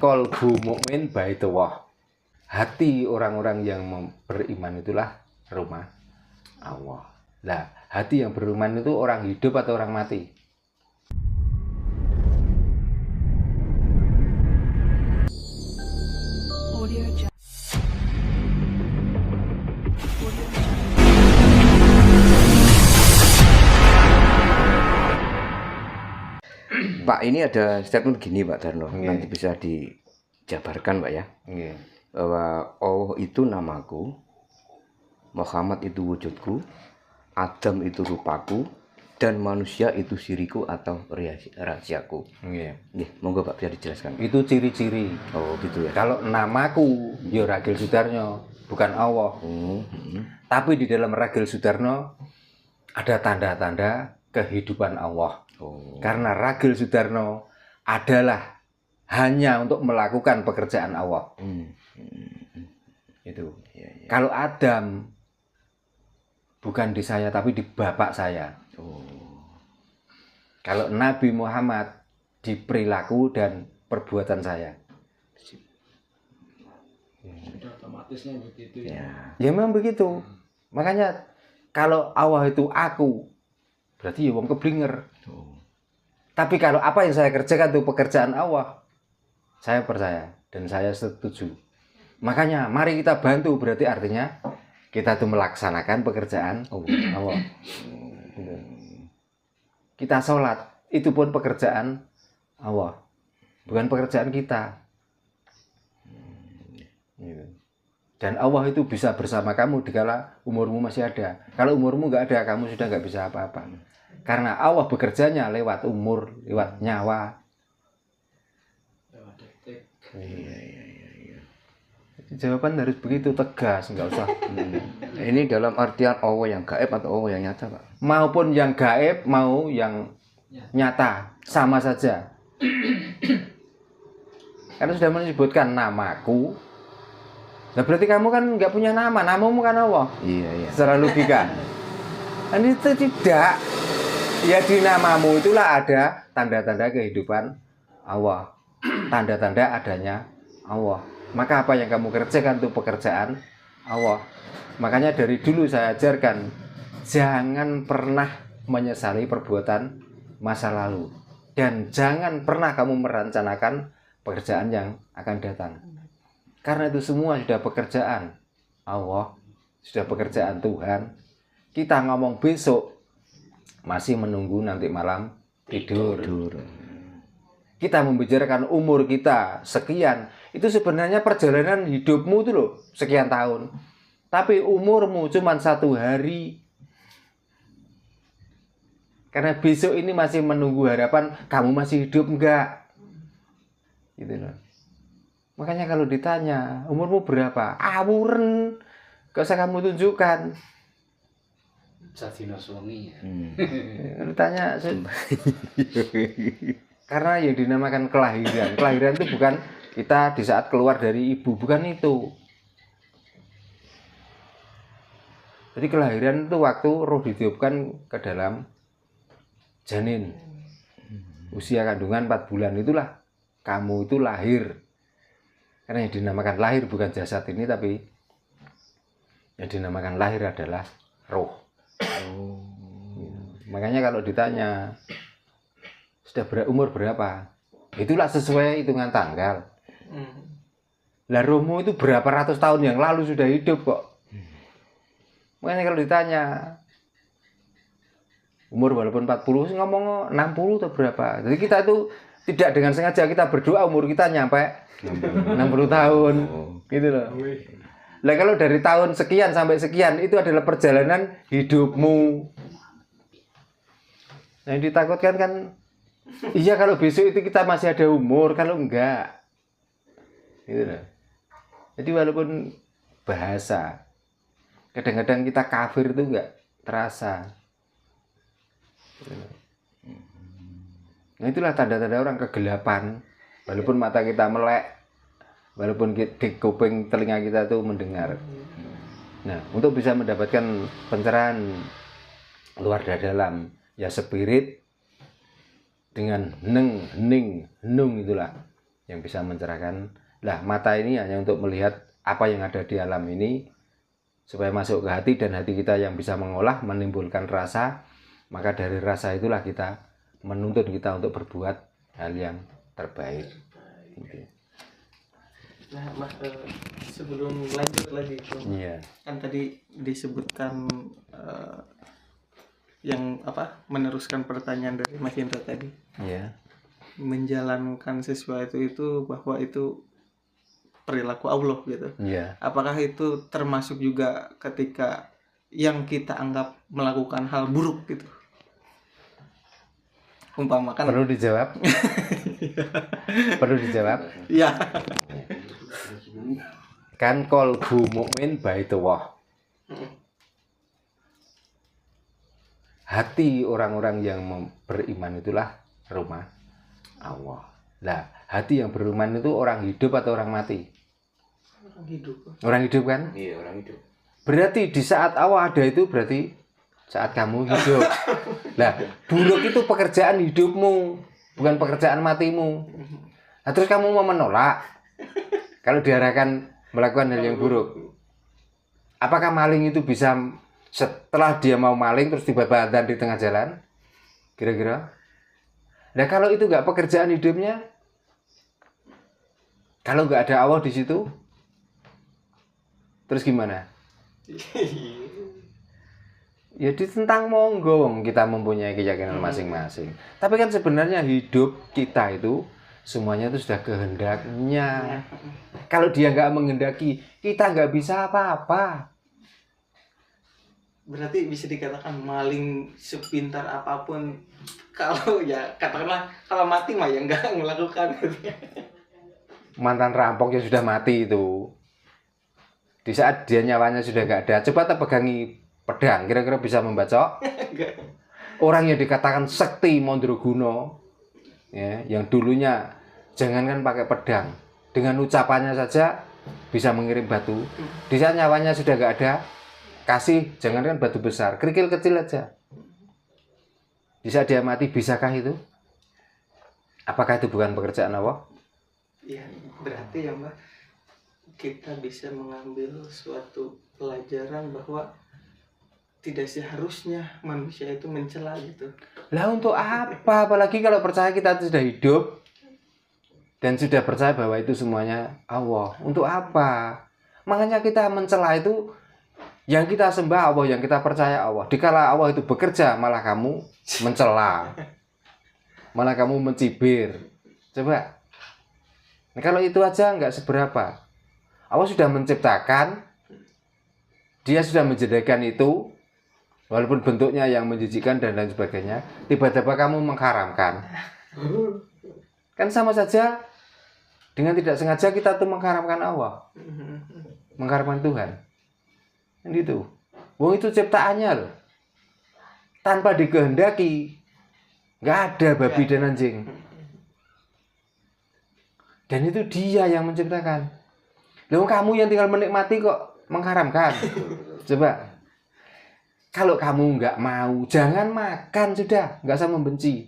Qalbu mukmin baitullah. Hati orang-orang yang beriman itulah rumah Allah. Lah, hati yang beriman itu orang hidup atau orang mati? Pak, ini ada statement gini Pak Darno, Nggih. nanti bisa dijabarkan Pak ya, Nggih. bahwa Allah itu namaku, Muhammad itu wujudku, Adam itu rupaku, dan manusia itu siriku atau rahasiaku. Nggih. Nggih, monggo Pak bisa dijelaskan. Itu ciri-ciri. Oh gitu ya. Kalau namaku ya Ragil Sudarno, bukan Allah. Tapi di dalam Ragil Sudarno ada tanda-tanda kehidupan Allah. Oh. Karena Ragil Sudarno adalah hanya untuk melakukan pekerjaan Allah. Itu. Ya. Kalau Adam bukan di saya tapi di bapak saya. Oh. Kalau Nabi Muhammad di perilaku dan perbuatan saya. Sudah otomatisnya begitu ya. Ya. Ya memang begitu. Makanya kalau Allah itu aku, berarti ya wong keblinger. Oh. Tapi kalau apa yang saya kerjakan itu pekerjaan Allah, saya percaya dan saya setuju. Makanya mari kita bantu, berarti artinya kita tuh melaksanakan pekerjaan Allah. Gitu. Kita sholat, itu pun pekerjaan Allah, bukan pekerjaan kita. Gitu. Dan Allah itu bisa bersama kamu dikala umurmu masih ada. Kalau umurmu nggak ada, kamu sudah nggak bisa apa-apa. Karena Allah bekerjanya lewat umur, lewat nyawa. Lewat detik. Iya. Jawaban harus begitu tegas, nggak usah. Ini dalam artian Allah yang gaib atau Allah yang nyata Pak? Maupun yang gaib, mau yang nyata, sama saja. Karena sudah menyebutkan namaku. Nah berarti kamu kan nggak punya nama, namamu kan Allah. Iya. Secara logika. Dan itu tidak. Ya di namamu itulah ada tanda-tanda kehidupan Allah. Tanda-tanda adanya Allah. Maka apa yang kamu kerjakan itu pekerjaan Allah. Makanya dari dulu saya ajarkan, jangan pernah menyesali perbuatan masa lalu. Dan jangan pernah kamu merencanakan pekerjaan yang akan datang. Karena itu semua sudah pekerjaan Allah, sudah pekerjaan Tuhan. Kita ngomong besok, masih menunggu nanti malam tidur. Kita membicarakan umur kita sekian, itu sebenarnya perjalanan hidupmu itu loh, sekian tahun. Tapi umurmu cuma 1 hari. Karena besok ini masih menunggu harapan, kamu masih hidup enggak? Gitu loh. Makanya kalau ditanya, umurmu berapa? Awuren. Gak usah kamu tunjukkan. Sadina suami ya. Ditanya, karena yang dinamakan kelahiran. Kelahiran itu bukan kita di saat keluar dari ibu, bukan itu. Jadi kelahiran itu waktu roh ditiupkan ke dalam janin. Usia kandungan 4 bulan itulah kamu itu lahir. Karena yang dinamakan lahir bukan jasad ini, tapi yang dinamakan lahir adalah roh. Makanya kalau ditanya sudah berumur berapa, itulah sesuai hitungan tanggal. Lah rohmu itu berapa ratus tahun yang lalu sudah hidup kok. Makanya kalau ditanya umur walaupun 40, ngomong 60 atau berapa. Jadi kita itu tidak dengan sengaja kita berdoa umur kita nyampe 60 tahun. Gitu loh. Lah kalau dari tahun sekian sampai sekian itu adalah perjalanan hidupmu. Yang ditakutkan kan, iya kalau besok itu kita masih ada umur, kalau enggak. Gitu loh. Jadi walaupun bahasa, kadang-kadang kita kafir itu enggak terasa. Gitu loh. Nah itulah tanda-tanda orang kegelapan. Walaupun mata kita melek, walaupun di kuping telinga kita itu mendengar. Nah untuk bisa mendapatkan pencerahan luar dan dalam, ya spirit dengan hening, hening, henung itulah yang bisa mencerahkan. Lah, mata ini hanya untuk melihat apa yang ada di alam ini supaya masuk ke hati, dan hati kita yang bisa mengolah, menimbulkan rasa. Maka dari rasa itulah kita menuntun kita untuk berbuat hal yang terbaik. Gitu. Nah, Mas, sebelum lanjut lagi, Iya. kan tadi disebutkan yang apa, meneruskan pertanyaan dari Mas Indra tadi, Iya. menjalankan sesuatu itu bahwa itu perilaku Allah gitu. Iya. Apakah itu termasuk juga ketika yang kita anggap melakukan hal buruk gitu? Umpamakan Perlu dijawab? Perlu dijawab? ya. Kan qalbu mukmin baitullah. Hati orang-orang yang beriman itulah rumah Allah. Lah, hati yang beriman itu orang hidup atau orang mati? Orang hidup. Orang hidup kan? Iya, orang hidup. Berarti di saat Allah ada itu berarti saat kamu hidup. Lah, buruk itu pekerjaan hidupmu, bukan pekerjaan matimu. Nah, terus kamu mau menolak kalau diarahkan melakukan hal yang buruk. Apakah maling itu bisa setelah dia mau maling terus tiba-tiba adzan di tengah jalan? Kira-kira? Nah, kalau itu nggak pekerjaan hidupnya, kalau nggak ada Allah di situ, terus gimana? Ya ditentang monggo, wong kita mempunyai keyakinan masing-masing. Tapi kan sebenarnya hidup kita itu semuanya itu sudah kehendaknya. Kalau dia nggak menghendaki, kita nggak bisa apa-apa. Berarti bisa dikatakan maling sepintar apapun, kalau ya katakanlah kalau mati mah ya nggak melakukan. Mantan rampok yang sudah mati itu, di saat dia nyawanya sudah nggak ada, coba kita pegangi pedang, kira-kira bisa membacok? Orang yang dikatakan sekti Mandraguna, ya, yang dulunya jangankan pakai pedang, dengan ucapannya saja bisa mengirim batu. Di saat nyawanya sudah nggak ada, kasih jangankan batu besar, kerikil kecil aja. Di saat dia mati, bisakah itu? Apakah itu bukan pekerjaan Allah? Ya, berarti ya Mbak, kita bisa mengambil suatu pelajaran bahwa tidak seharusnya manusia itu mencela gitu. Lah untuk apa? Apalagi kalau percaya kita sudah hidup dan sudah percaya bahwa itu semuanya Allah. Untuk apa? Makanya kita mencela itu, yang kita sembah Allah, yang kita percaya Allah. Dikala Allah itu bekerja, malah kamu mencela, malah kamu mencibir. Coba. Nah, kalau itu aja nggak seberapa. Allah sudah menciptakan, dia sudah menjadikan itu, walaupun bentuknya yang menjijikkan dan lain sebagainya, tiba-tiba kamu mengharamkan. Kan sama saja dengan tidak sengaja kita tuh mengharamkan Allah, mengharamkan Tuhan. Kan gitu. Wong itu ciptaannya loh, tanpa dikehendaki, nggak ada babi dan anjing. Dan itu dia yang menciptakan. Loh, kamu yang tinggal menikmati kok mengharamkan. Coba. Kalau kamu nggak mau, jangan makan sudah, nggak usah membenci.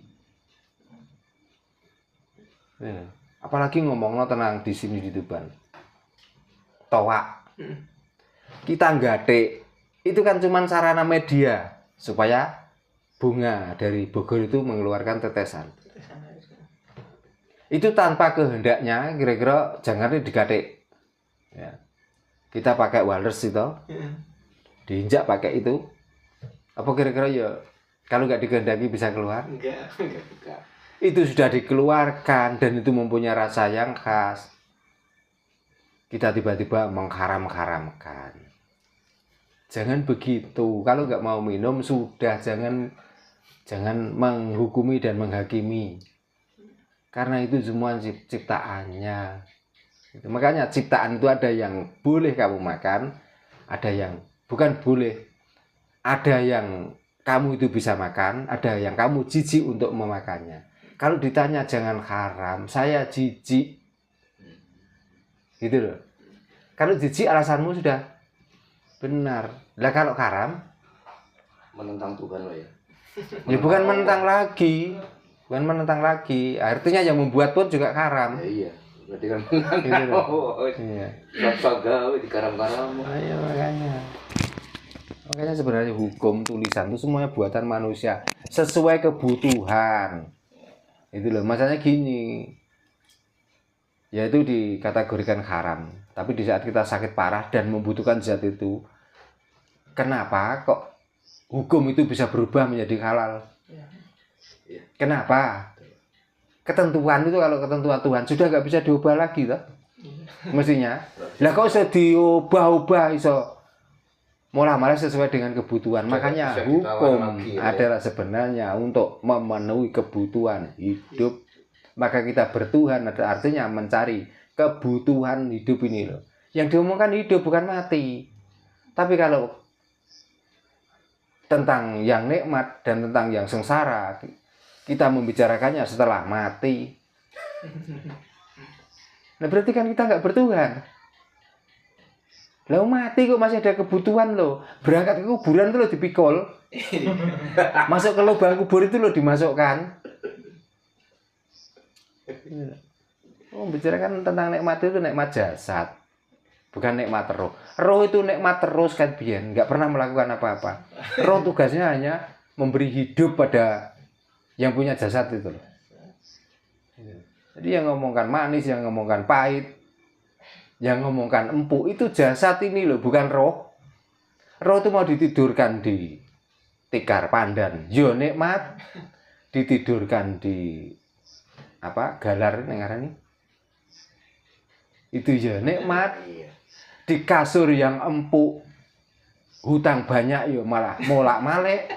Apalagi ngomongnya tenang di sini di Tuban. Toa. Kita nggatik. Itu kan cuma sarana media supaya bunga dari Bogor itu mengeluarkan tetesan. Itu tanpa kehendaknya, kira-kira jangan digatik. Ya. Kita pakai walrus itu, diinjak pakai itu. Apa kira-kira ya kalau nggak dikehendaki bisa keluar? Enggak. Itu sudah dikeluarkan dan itu mempunyai rasa yang khas. Kita tiba-tiba mengharam-haramkan. Jangan begitu. Kalau nggak mau minum sudah, jangan menghukumi dan menghakimi. Karena itu semua ciptaannya. Makanya ciptaan itu ada yang boleh kamu makan, ada yang bukan boleh. Ada yang kamu itu bisa makan, ada yang kamu jijik untuk memakannya. Kalau ditanya jangan haram, saya jijik. Gitu loh. Kalau jijik alasanmu sudah benar. Lah kalau haram, Menentang Tuhan lo ya. ya bukan menentang lagi. Bukan menentang lagi. Artinya yang membuat pun juga haram. Ya iya. berarti kan Gitu loh. oh, Iya. sok gawe di karam-karam. Ayo makanya sebenarnya hukum tulisan itu semuanya buatan manusia sesuai kebutuhan. Itu loh, masalahnya gini. Yaitu dikategorikan haram. Tapi di saat kita sakit parah dan membutuhkan zat itu, kenapa kok hukum itu bisa berubah menjadi halal? Kenapa? Ketentuan itu kalau ketentuan Tuhan sudah nggak bisa diubah lagi toh? Mestinya. Lah kok bisa diubah-ubah iso malah sesuai dengan kebutuhan. Makanya bisa hukum ditawar lagi, ya. adalah sebenarnya untuk memenuhi kebutuhan hidup. Maka kita bertuhan ada artinya mencari kebutuhan hidup ini loh. Yang diomongkan hidup bukan mati. Tapi kalau tentang yang nikmat dan tentang yang sengsara, kita membicarakannya setelah mati. Nah berarti kan kita nggak bertuhan. Lah mati kok masih ada kebutuhan loh. Berangkat ke kuburan itu loh dipikul. Masuk ke lubang kubur itu loh dimasukkan. Oh, bicarakan tentang nikmat itu nikmat jasad, bukan nikmat roh. Roh itu nikmat terus kan biyen, nggak pernah melakukan apa-apa. Roh tugasnya hanya memberi hidup pada yang punya jasad itu loh. Jadi yang ngomongkan manis, yang ngomongkan pahit, yang ngomongkan empuk itu jasad ini loh, bukan roh. Roh itu mau ditidurkan di tikar pandan, yo nikmat. Ditidurkan di apa galar nengarani itu ya nikmat. Di kasur yang empuk hutang banyak yo malah molak-malik